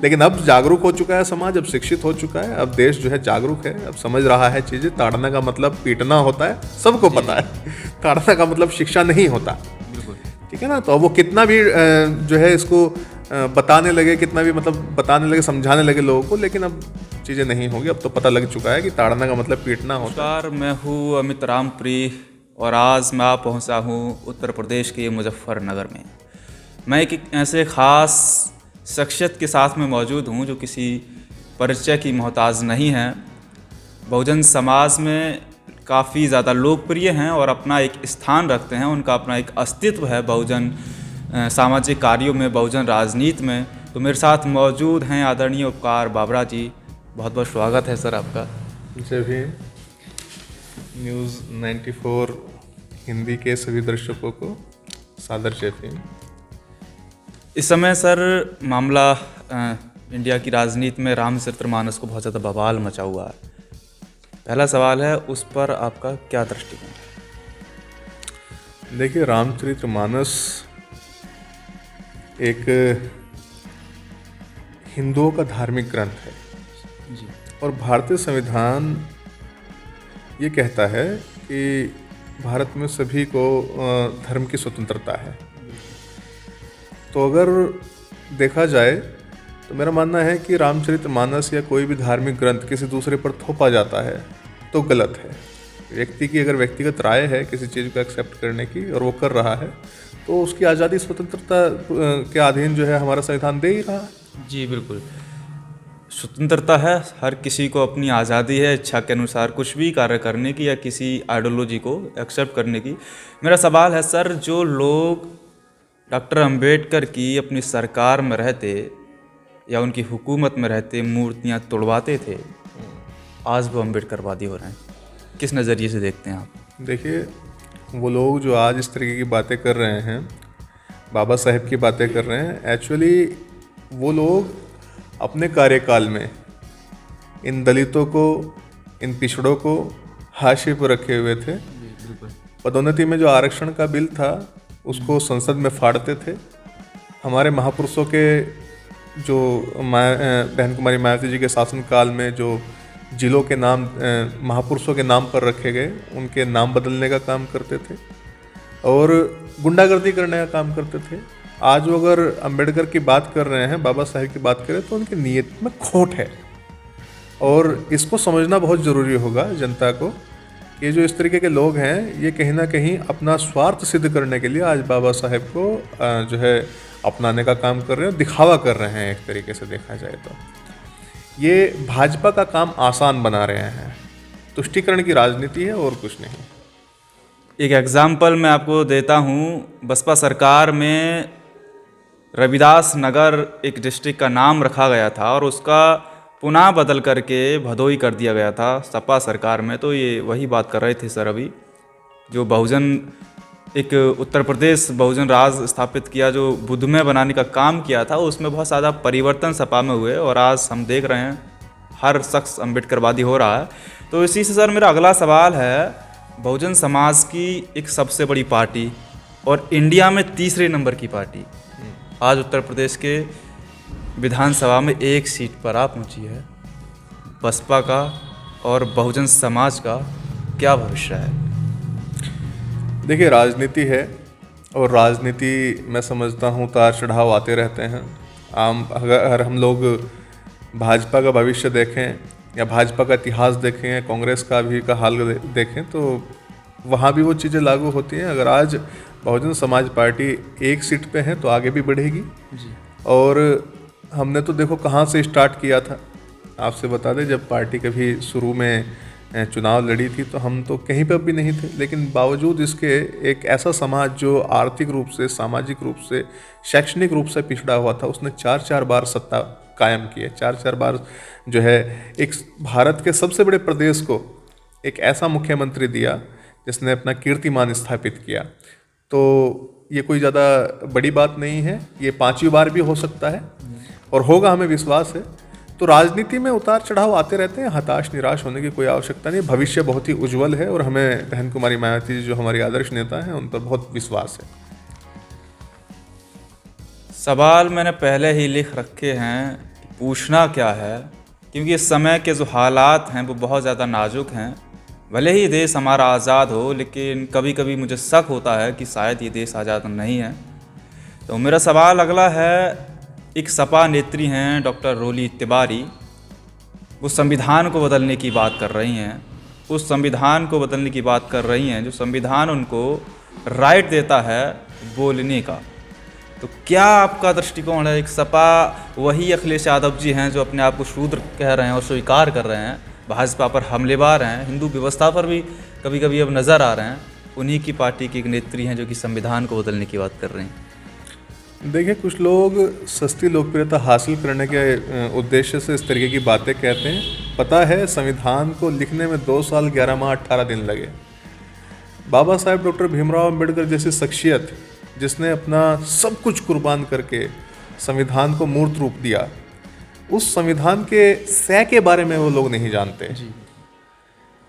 लेकिन अब जागरूक हो चुका है समाज, अब शिक्षित हो चुका है, अब देश जो है जागरूक है, अब समझ रहा है चीज़ें। ताड़ना का मतलब पीटना होता है, सबको पता है। ताड़ना का मतलब शिक्षा नहीं होता, बिल्कुल। ठीक है ना। तो अब वो कितना भी जो है इसको बताने लगे, कितना भी मतलब बताने लगे, समझाने लगे लोगों को, लेकिन अब चीज़ें नहीं होगी। अब तो पता लग चुका है कि ताड़ना का मतलब पीटना होता है। नमस्कार, मैं हूँ अमित रामप्री और आज मैं पहुँचा हूँ उत्तर प्रदेश के मुजफ्फरनगर में। मैं एक ऐसे ख़ास शख्सियत के साथ में मौजूद हूँ जो किसी परिचय की मोहताज नहीं है। बहुजन समाज में काफ़ी ज़्यादा लोकप्रिय हैं और अपना एक स्थान रखते हैं, उनका अपना एक अस्तित्व है बहुजन सामाजिक कार्यों में, बहुजन राजनीति में। तो मेरे साथ मौजूद हैं आदरणीय उपकार बाबरा जी। बहुत बहुत स्वागत है सर आपका। जय भीम। न्यूज़ 94 हिंदी के सभी दर्शकों को सादर जय भीम। इस समय सर मामला इंडिया की राजनीति में रामचरितमानस को बहुत ज़्यादा बवाल मचा हुआ है। पहला सवाल है, उस पर आपका क्या दृष्टिकोण है? देखिए, रामचरितमानस एक हिंदुओं का धार्मिक ग्रंथ है जी। और भारतीय संविधान ये कहता है कि भारत में सभी को धर्म की स्वतंत्रता है। तो अगर देखा जाए तो मेरा मानना है कि रामचरितमानस या कोई भी धार्मिक ग्रंथ किसी दूसरे पर थोपा जाता है तो गलत है। व्यक्ति की अगर व्यक्तिगत राय है किसी चीज़ को एक्सेप्ट करने की और वो कर रहा है तो उसकी आज़ादी स्वतंत्रता के अधीन जो है हमारा संविधान दे ही रहा है। जी बिल्कुल, स्वतंत्रता है, हर किसी को अपनी आज़ादी है इच्छा के अनुसार कुछ भी कार्य करने की या किसी आइडियोलॉजी को एक्सेप्ट करने की। मेरा सवाल है सर, जो लोग डॉक्टर अंबेडकर की अपनी सरकार में रहते या उनकी हुकूमत में रहते मूर्तियाँ तोड़वाते थे, आज वो अम्बेडकरवादी हो रहे हैं, किस नज़रिए से देखते हैं आप? देखिए, वो लोग जो आज इस तरीके की बातें कर रहे हैं, बाबा साहेब की बातें कर रहे हैं, एक्चुअली वो लोग अपने कार्यकाल में इन दलितों को, इन पिछड़ों को हाशिए पर रखे हुए थे। पदोन्नति में जो आरक्षण का बिल था उसको संसद में फाड़ते थे। हमारे महापुरुषों के जो बहन कुमारी मायावती जी के शासनकाल में जो जिलों के नाम महापुरुषों के नाम पर रखे गए, उनके नाम बदलने का काम करते थे और गुंडागर्दी करने का काम करते थे। आज वो अगर अंबेडकर की बात कर रहे हैं, बाबा साहेब की बात करें, तो उनकी नीयत में खोट है और इसको समझना बहुत ज़रूरी होगा जनता को। ये जो इस तरीके के लोग हैं ये कहीं ना कहीं अपना स्वार्थ सिद्ध करने के लिए आज बाबा साहेब को जो है अपनाने का काम कर रहे हैं, दिखावा कर रहे हैं। एक तरीके से देखा जाए तो ये भाजपा का काम आसान बना रहे हैं, तुष्टीकरण की राजनीति है और कुछ नहीं। एक एग्ज़ाम्पल मैं आपको देता हूँ। बसपा सरकार में रविदास नगर एक डिस्ट्रिक्ट का नाम रखा गया था और उसका पुनः बदल करके भदोई कर दिया गया था सपा सरकार में। तो ये वही बात कर रहे थे सर अभी, जो बहुजन एक उत्तर प्रदेश बहुजन राज स्थापित किया, जो बुद्धमय बनाने का काम किया था, उसमें बहुत ज़्यादा परिवर्तन सपा में हुए और आज हम देख रहे हैं हर शख्स अम्बेडकरवादी हो रहा है। तो इसी से सर मेरा अगला सवाल है, बहुजन समाज की एक सबसे बड़ी पार्टी और इंडिया में तीसरे नंबर की पार्टी आज उत्तर प्रदेश के विधानसभा में एक सीट पर आ पहुंची है, बसपा का और बहुजन समाज का क्या भविष्य है? देखिए, राजनीति है और राजनीति मैं समझता हूँ उतार चढ़ाव आते रहते हैं। अगर हम लोग भाजपा का भविष्य देखें या भाजपा का इतिहास देखें या कांग्रेस का भी का हाल देखें तो वहाँ भी वो चीज़ें लागू होती हैं। अगर आज बहुजन समाज पार्टी एक सीट पे है तो आगे भी बढ़ेगी जी। और हमने तो देखो कहाँ से स्टार्ट किया था, आपसे बता दें, जब पार्टी कभी शुरू में चुनाव लड़ी थी तो हम तो कहीं पर भी नहीं थे, लेकिन बावजूद इसके एक ऐसा समाज जो आर्थिक रूप से, सामाजिक रूप से, शैक्षणिक रूप से पिछड़ा हुआ था, उसने 4-4 बार सत्ता कायम की है। 4-4 बार जो है एक भारत के सबसे बड़े प्रदेश को एक ऐसा मुख्यमंत्री दिया जिसने अपना कीर्तिमान स्थापित किया। तो ये कोई ज़्यादा बड़ी बात नहीं है, ये 5वीं बार भी हो सकता है और होगा, हमें विश्वास है। तो राजनीति में उतार चढ़ाव आते रहते हैं, हताश निराश होने की कोई आवश्यकता नहीं। भविष्य बहुत ही उज्जवल है और हमें बहन कुमारी मायावती जी जो हमारी आदर्श नेता हैं उन पर बहुत विश्वास है। सवाल मैंने पहले ही लिख रखे हैं कि पूछना क्या है, क्योंकि इस समय के जो हालात हैं वो बहुत ज़्यादा नाजुक हैं। भले ही देश हमारा आज़ाद हो, लेकिन कभी कभी मुझे शक होता है कि शायद ये देश आज़ाद नहीं है। तो मेरा सवाल अगला है, एक सपा नेत्री हैं डॉक्टर रोली तिवारी, वो संविधान को बदलने की बात कर रही हैं। उस संविधान को बदलने की बात कर रही हैं जो संविधान उनको राइट देता है बोलने का। तो क्या आपका दृष्टिकोण है? एक सपा वही अखिलेश यादव जी हैं जो अपने आप को शूद्र कह रहे हैं और स्वीकार कर रहे हैं, भाजपा पर हमलेवार हैं, हिंदू व्यवस्था पर भी कभी कभी अब नज़र आ रहे हैं। उन्हीं की पार्टी की एक नेत्री हैं जो कि संविधान को बदलने की बात कर रही हैं। देखिए, कुछ लोग सस्ती लोकप्रियता हासिल करने के उद्देश्य से इस तरीके की बातें कहते हैं। पता है, संविधान को लिखने में 2 साल 11 माह 18 दिन लगे। बाबा साहेब डॉक्टर भीमराव अंबेडकर जैसी शख्सियत जिसने अपना सब कुछ कुर्बान करके संविधान को मूर्त रूप दिया, उस संविधान के सह के बारे में वो लोग नहीं जानते।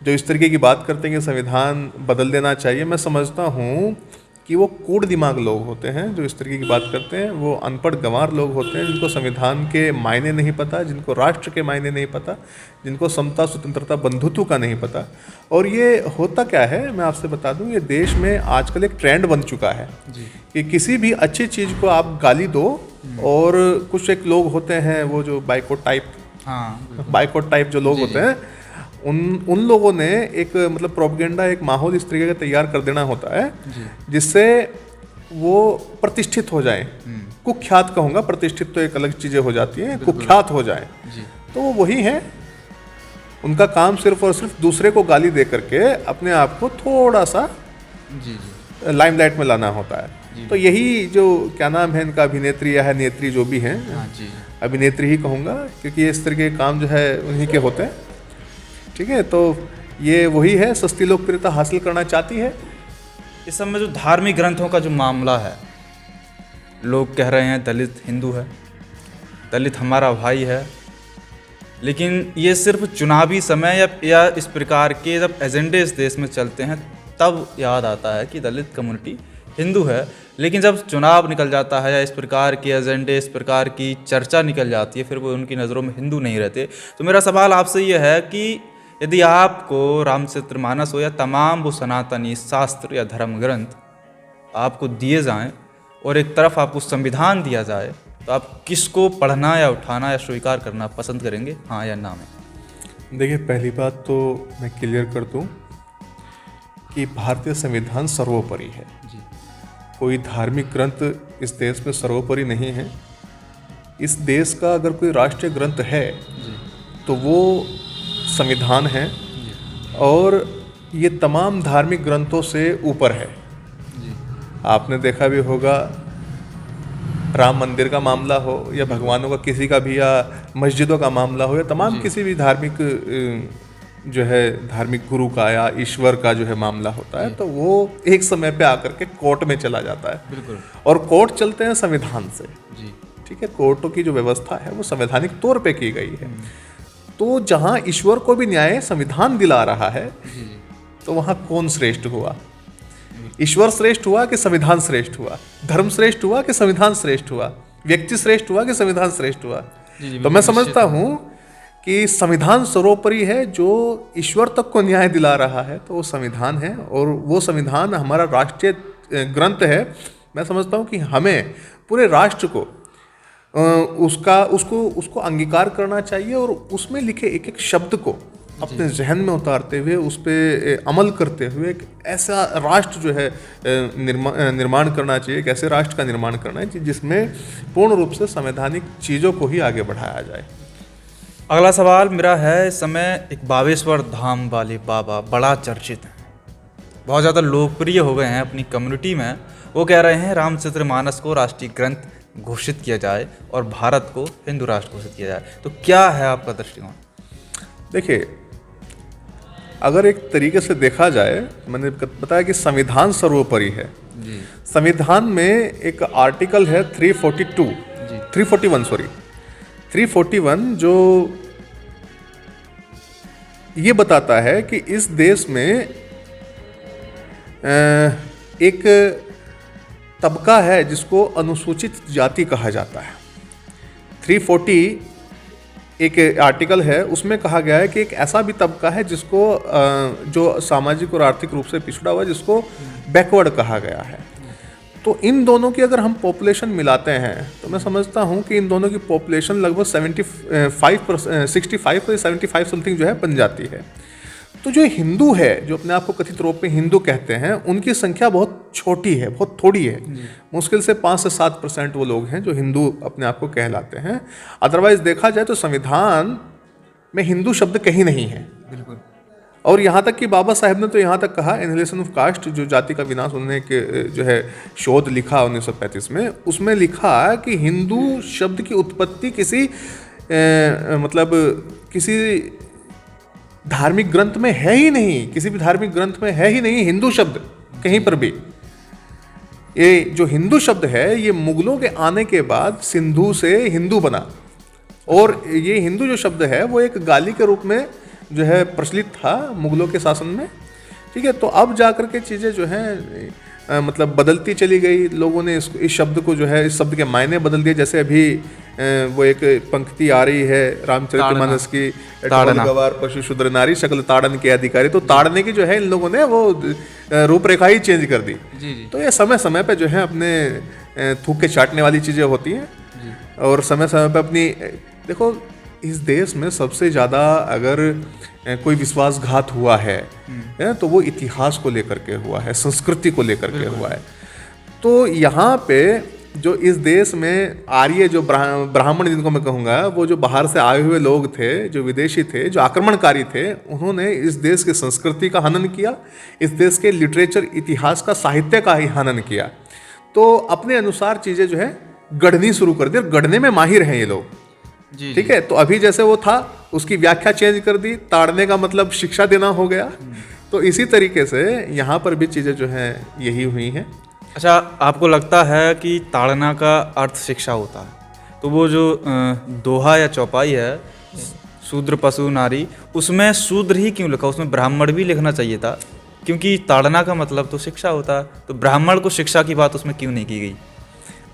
जो इस तरीके की बात करते हैं कि संविधान बदल देना चाहिए, मैं समझता हूँ कि वो कूड़ दिमाग लोग होते हैं जो इस तरीके की बात करते हैं। वो अनपढ़ गंवार लोग होते हैं जिनको संविधान के मायने नहीं पता, जिनको राष्ट्र के मायने नहीं पता, जिनको समता, स्वतंत्रता, बंधुत्व का नहीं पता। और ये होता क्या है, मैं आपसे बता दूं, ये देश में आजकल एक ट्रेंड बन चुका है कि किसी भी अच्छी चीज़ को आप गाली दो, और कुछ एक लोग होते हैं वो जो बाइकॉट टाइप जो लोग होते हैं, उन लोगों ने एक मतलब प्रोपेगेंडा, एक माहौल इस तरीके का तैयार कर देना होता है जिससे वो प्रतिष्ठित हो जाएं। कुख्यात कहूँगा, प्रतिष्ठित तो एक अलग चीज़ें हो जाती हैं, कुख्यात हो जाएं। तो वो वही हैं, उनका काम सिर्फ और सिर्फ दूसरे को गाली दे करके अपने आप को थोड़ा सा लाइमलाइट में लाना होता है। तो यही जो क्या नाम है इनका, अभिनेत्री या नेत्री जो भी हैं, अभिनेत्री ही कहूँगा क्योंकि इस तरह के काम जो है उन्हीं के होते हैं। ठीक है, तो ये वही है, सस्ती लोकप्रियता हासिल करना चाहती है। इस समय जो धार्मिक ग्रंथों का जो मामला है, लोग कह रहे हैं दलित हिंदू है, दलित हमारा भाई है, लेकिन ये सिर्फ चुनावी समय या इस प्रकार के जब एजेंडे इस देश में चलते हैं तब याद आता है कि दलित कम्युनिटी हिंदू है। लेकिन जब चुनाव निकल जाता है या इस प्रकार के एजेंडे, इस प्रकार की चर्चा निकल जाती है, फिर वो उनकी नज़रों में हिंदू नहीं रहते। तो मेरा सवाल आपसे ये है कि यदि आपको रामचरितमानस हो या तमाम वो सनातनी शास्त्र या धर्म ग्रंथ आपको दिए जाएं और एक तरफ आपको संविधान दिया जाए, तो आप किसको पढ़ना या उठाना या स्वीकार करना पसंद करेंगे, हाँ या ना में? देखिए, पहली बात तो मैं क्लियर कर दूं कि भारतीय संविधान सर्वोपरि है। कोई धार्मिक ग्रंथ इस देश में सर्वोपरि नहीं है। इस देश का अगर कोई राष्ट्रीय ग्रंथ है तो वो संविधान है, और ये तमाम धार्मिक ग्रंथों से ऊपर है। आपने देखा भी होगा, राम मंदिर का मामला हो या भगवानों का किसी का भी, या मस्जिदों का मामला हो, या तमाम किसी भी धार्मिक जो है धार्मिक गुरु का या ईश्वर का जो है मामला होता है, तो वो एक समय पे आकर के कोर्ट में चला जाता है। बिल्कुल। और कोर्ट चलते हैं संविधान से। ठीक है, कोर्टों की जो व्यवस्था है वो संवैधानिक तौर पे की गई है। तो जहाँ ईश्वर को भी न्याय संविधान दिला रहा है, तो वहाँ कौन श्रेष्ठ हुआ? ईश्वर श्रेष्ठ हुआ कि संविधान श्रेष्ठ हुआ? धर्म श्रेष्ठ हुआ कि संविधान श्रेष्ठ हुआ? व्यक्ति श्रेष्ठ हुआ कि संविधान श्रेष्ठ हुआ? तो मैं समझता हूँ कि संविधान सर्वोपरि है। जो ईश्वर तक को न्याय दिला रहा है तो वो संविधान है, और वो संविधान हमारा राष्ट्रीय ग्रंथ है। मैं समझता हूँ कि हमें पूरे राष्ट्र को उसको अंगीकार करना चाहिए, और उसमें लिखे एक एक शब्द को अपने जहन में उतारते हुए उस पर अमल करते हुए एक ऐसा राष्ट्र जो है निर्माण करना चाहिए। एक ऐसे राष्ट्र का निर्माण करना चाहिए जिसमें पूर्ण रूप से संवैधानिक चीज़ों को ही आगे बढ़ाया जाए। अगला सवाल मेरा है, इस समय एक बागेश्वर धाम वाले बाबा बड़ा चर्चित हैं, बहुत ज़्यादा लोकप्रिय हो गए हैं अपनी कम्युनिटी में। वो कह रहे हैं रामचरितमानस को राष्ट्रीय ग्रंथ घोषित किया जाए और भारत को हिंदू राष्ट्र घोषित किया जाए। तो क्या है आपका दृष्टिकोण? देखिए, अगर एक तरीके से देखा जाए, मैंने बताया कि संविधान सर्वोपरि है। संविधान में एक आर्टिकल है 341 जो ये बताता है कि इस देश में एक तबका है जिसको अनुसूचित जाति कहा जाता है। 340 एक आर्टिकल है उसमें कहा गया है कि एक ऐसा भी तबका है जिसको जो सामाजिक और आर्थिक रूप से पिछड़ा हुआ है, जिसको बैकवर्ड कहा गया है। तो इन दोनों की अगर हम पॉपुलेशन मिलाते हैं तो मैं समझता हूँ कि इन दोनों की पॉपुलेशन लगभग 65 से 75 समथिंग जो है बन जाती है। तो जो हिंदू है, जो अपने आप को कथित रूप में हिंदू कहते हैं, उनकी संख्या बहुत छोटी है, बहुत थोड़ी है। मुश्किल से 5 से 7% वो लोग हैं जो हिंदू अपने आप को कहलाते हैं। अदरवाइज देखा जाए तो संविधान में हिंदू शब्द कहीं नहीं है। बिल्कुल। और यहाँ तक कि बाबा साहेब ने तो यहाँ तक कहा, एनिहिलेशन ऑफ कास्ट, जो जाति का विनाश, उन्होंने जो है शोध लिखा 1935 में, उसमें लिखा कि हिंदू शब्द की उत्पत्ति किसी मतलब किसी धार्मिक ग्रंथ में है ही नहीं, किसी भी धार्मिक ग्रंथ में है ही नहीं हिंदू शब्द कहीं पर भी। ये जो हिंदू शब्द है ये मुगलों के आने के बाद सिंधु से हिंदू बना, और ये हिंदू जो शब्द है वो एक गाली के रूप में जो है प्रचलित था मुगलों के शासन में। ठीक है, तो अब जाकर के चीज़ें जो हैं मतलब बदलती चली गई। लोगों ने इस शब्द को जो है, इस शब्द के मायने बदल दिए। जैसे अभी वो एक पंक्ति आ रही है रामचरितमानस की, गवार पशु शूद्र नारी सकल ताड़न के अधिकारी। तो ताड़ने की जो है इन लोगों ने वो रूपरेखा ही चेंज कर दी। तो ये समय समय पे जो है अपने थूक के चाटने वाली चीज़ें होती हैं, और समय समय पे अपनी देखो, इस देश में सबसे ज़्यादा अगर कोई विश्वासघात हुआ है तो वो इतिहास को लेकर के हुआ है, संस्कृति को लेकर के हुआ है। तो यहाँ पे जो इस देश में आर्य, जो ब्राह्मण जिनको मैं कहूँगा, वो जो बाहर से आए हुए लोग थे, जो विदेशी थे, जो आक्रमणकारी थे, उन्होंने इस देश की संस्कृति का हनन किया, इस देश के लिटरेचर, इतिहास का, साहित्य का ही हनन किया। तो अपने अनुसार चीज़ें जो है गढ़नी शुरू कर दी, और गढ़ने में माहिर हैं ये लोग। ठीक है, तो अभी जैसे वो था उसकी व्याख्या चेंज कर दी, ताड़ने का मतलब शिक्षा देना हो गया। तो इसी तरीके से यहाँ पर भी चीज़ें जो हैं यही हुई हैं। अच्छा, आपको लगता है कि ताड़ना का अर्थ शिक्षा होता है, तो वो जो दोहा या चौपाई है, शूद्र पशु नारी, उसमें शूद्र ही क्यों लिखा? उसमें ब्राह्मण भी लिखना चाहिए था, क्योंकि ताड़ना का मतलब तो शिक्षा होता है। तो ब्राह्मण को शिक्षा की बात उसमें क्यों नहीं की गई?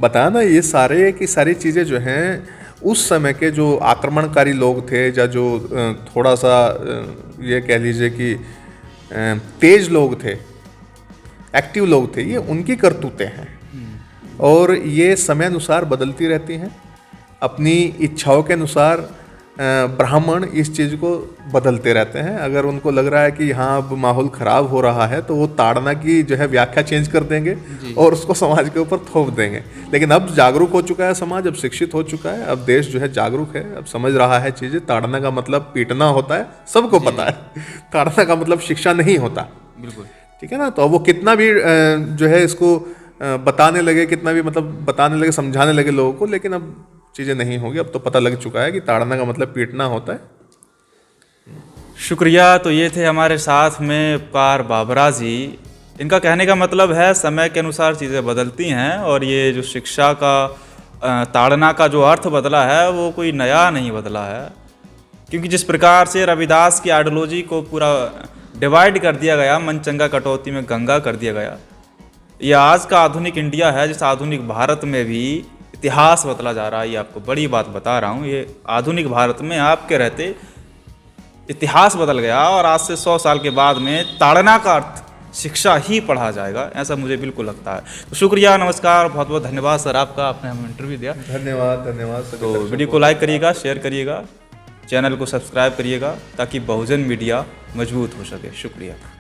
बताया ना, ये सारे की सारी चीज़ें जो हैं उस समय के जो आक्रमणकारी लोग थे, या जो थोड़ा सा ये कह लीजिए कि तेज लोग थे, एक्टिव लोग थे, ये उनकी करतूतें हैं। और ये समय अनुसार बदलती रहती हैं, अपनी इच्छाओं के अनुसार ब्राह्मण इस चीज़ को बदलते रहते हैं। अगर उनको लग रहा है कि हाँ अब माहौल ख़राब हो रहा है, तो वो ताड़ना की जो है व्याख्या चेंज कर देंगे और उसको समाज के ऊपर थोप देंगे। लेकिन अब जागरूक हो चुका है समाज, अब शिक्षित हो चुका है, अब देश जो है जागरूक है, अब समझ रहा है चीज़ें। ताड़ना का मतलब पीटना होता है, सबको पता है। ताड़ना का मतलब शिक्षा नहीं होता। बिल्कुल, ठीक है ना। तो अब वो कितना भी जो है इसको बताने लगे, कितना भी मतलब बताने लगे, समझाने लगे लोगों को, लेकिन अब चीज़ें नहीं होगी। अब तो पता लग चुका है कि ताड़ना का मतलब पीटना होता है। शुक्रिया। तो ये थे हमारे साथ में उपकार बाबरा जी। इनका कहने का मतलब है समय के अनुसार चीज़ें बदलती हैं, और ये जो शिक्षा का ताड़ना का जो अर्थ बदला है वो कोई नया नहीं बदला है, क्योंकि जिस प्रकार से रविदास की आइडियोलॉजी को पूरा डिवाइड कर दिया गया, मनचंगा कटौती में गंगा कर दिया गया, ये आज का आधुनिक इंडिया है, जिस आधुनिक भारत में भी इतिहास बदला जा रहा है। ये आपको बड़ी बात बता रहा हूँ, ये आधुनिक भारत में आपके रहते इतिहास बदल गया, और आज से 100 साल के बाद में ताड़ना का अर्थ शिक्षा ही पढ़ा जाएगा, ऐसा मुझे बिल्कुल लगता है। तो शुक्रिया, नमस्कार, बहुत बहुत धन्यवाद सर आपका, आपने हमें इंटरव्यू दिया। धन्यवाद सर। तो वीडियो को लाइक करिएगा, शेयर करिएगा, चैनल को सब्सक्राइब करिएगा, ताकि बहुजन मीडिया मजबूत हो सके। शुक्रिया।